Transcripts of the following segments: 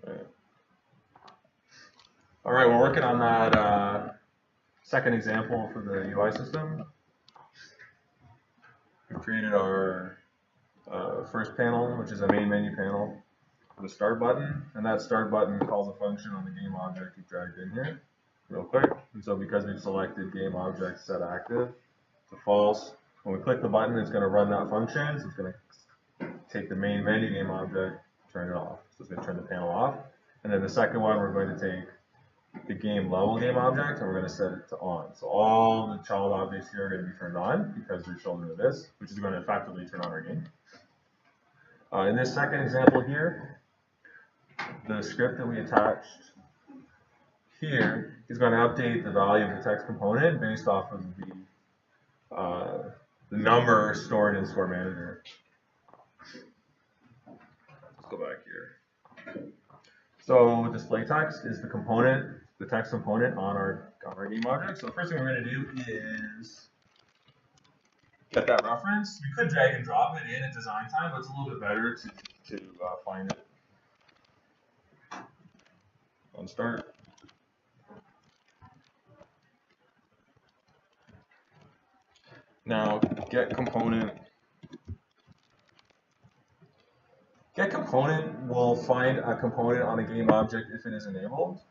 Right. All right, we're working on that second example for the UI system. We created our first panel, which is a main menu panel, with a start button, and that start button calls a function on the game object we dragged in here real quick. And so because we've selected game object set active to false, when we click the button, it's going to run that function. So it's going to take the main menu game object, turn it off. So it's going to turn the panel off. And then the second one, we're going to take the game level game object, and we're going to set it to on. So all the child objects here are going to be turned on because they're children of this, which is going to effectively turn on our game. In this second example here, the script that we attached here is going to update the value of the text component based off of the number stored in Score Manager. Let's go back here. So display text is the component, the text component on our game object. So the first thing we're going to do is get that reference. We could drag and drop it in at design time, but it's a little bit better to find it on start. Now get component. Get component will find a component on a game object if it is enabled.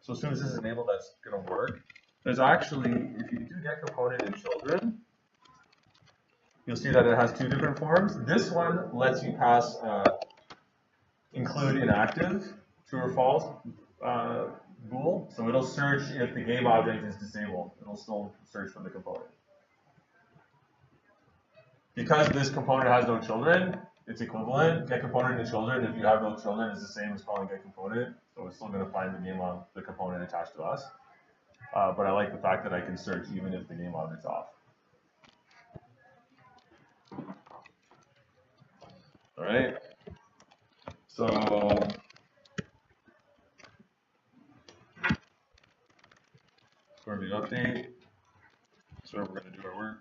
So as soon as this is enabled, that's going to work. There's actually, if you do get component in children, you'll see that it has two different forms. This one lets you pass include inactive, true or false bool. So it'll search if the game object is disabled. It'll still search for the component. Because this component has no children, it's equivalent. Get component in children, if you have no children, is the same as calling get component. So it's still going to find the component attached to us. But I like the fact that I can search even if the game object's off. All right. So where we update. That's where we're going to do our work.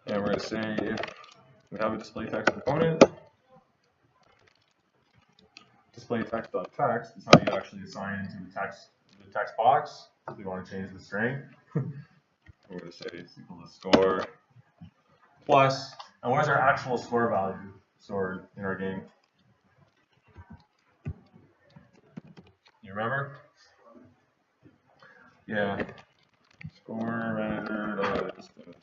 And we're going to say if we have a display text component, display text.text is how you actually assign to the text box. If you want to change the string, we're going to say it's equal to score plus, and where's our actual score value stored in our game? You remember? Yeah. Score manager distance.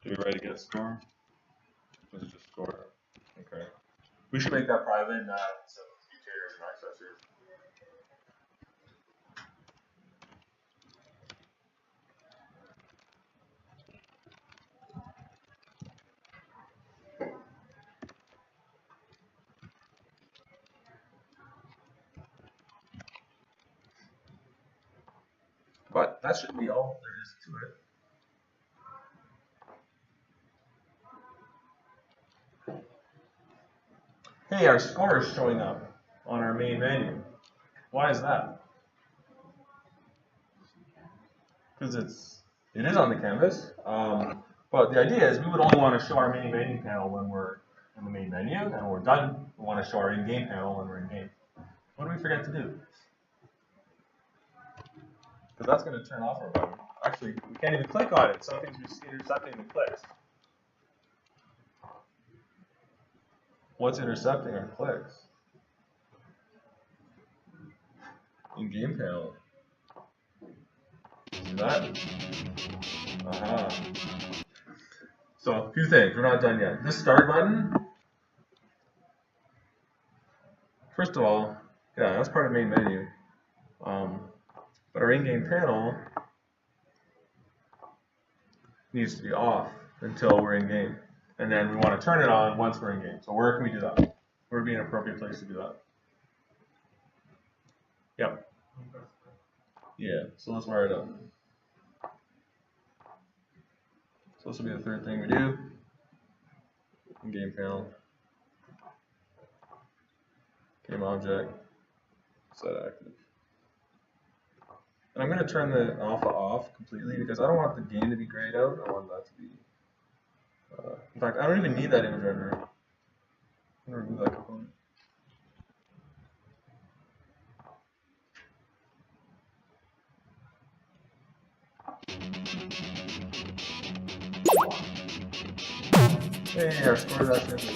Do we write against score? Or is it just score? Okay. We should make that private and add some mutators and accessors. But that should be all there is to it. Hey, our score is showing up on our main menu. Why is that? Because it is on the canvas, but the idea is we would only want to show our main menu panel when we're in the main menu, and when we're done, we want to show our in-game panel when we're in game. What do we forget to do? Because that's going to turn off our button. Actually, we can't even click on it. Something's intercepting the clicks. What's intercepting our clicks? In-game panel. See that? So a few things. We're not done yet. This start button. First of all, yeah, that's part of the main menu. But our in-game panel needs to be off until we're in game. And then we want to turn it on once we're in game. So where can we do that? Where would be an appropriate place to do that? Yep. Yeah, so let's wire it up. So this will be the third thing we do. In-game panel. Game object. Set active. And I'm going to turn the alpha off completely because I don't want the game to be grayed out. I want that to be In fact, I don't even need that image renderer. I'm gonna remove that component. Hey, our score is actually.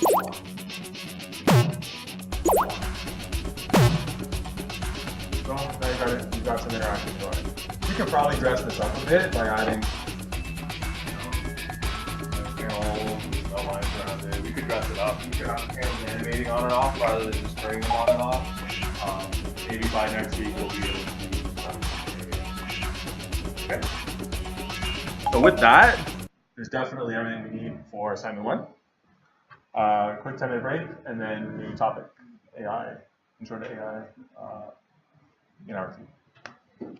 So now you got some interactive drawing. You could probably dress this up a bit by adding, panel lines around it. We could dress it up. We could have the panels animating on and off rather than just turning them on and off. Maybe by next week we'll be able to do stuff. Okay. So with that, there's definitely everything we need for assignment 1. Quick 10-minute break, and then new topic, AI, intro to AI in our team.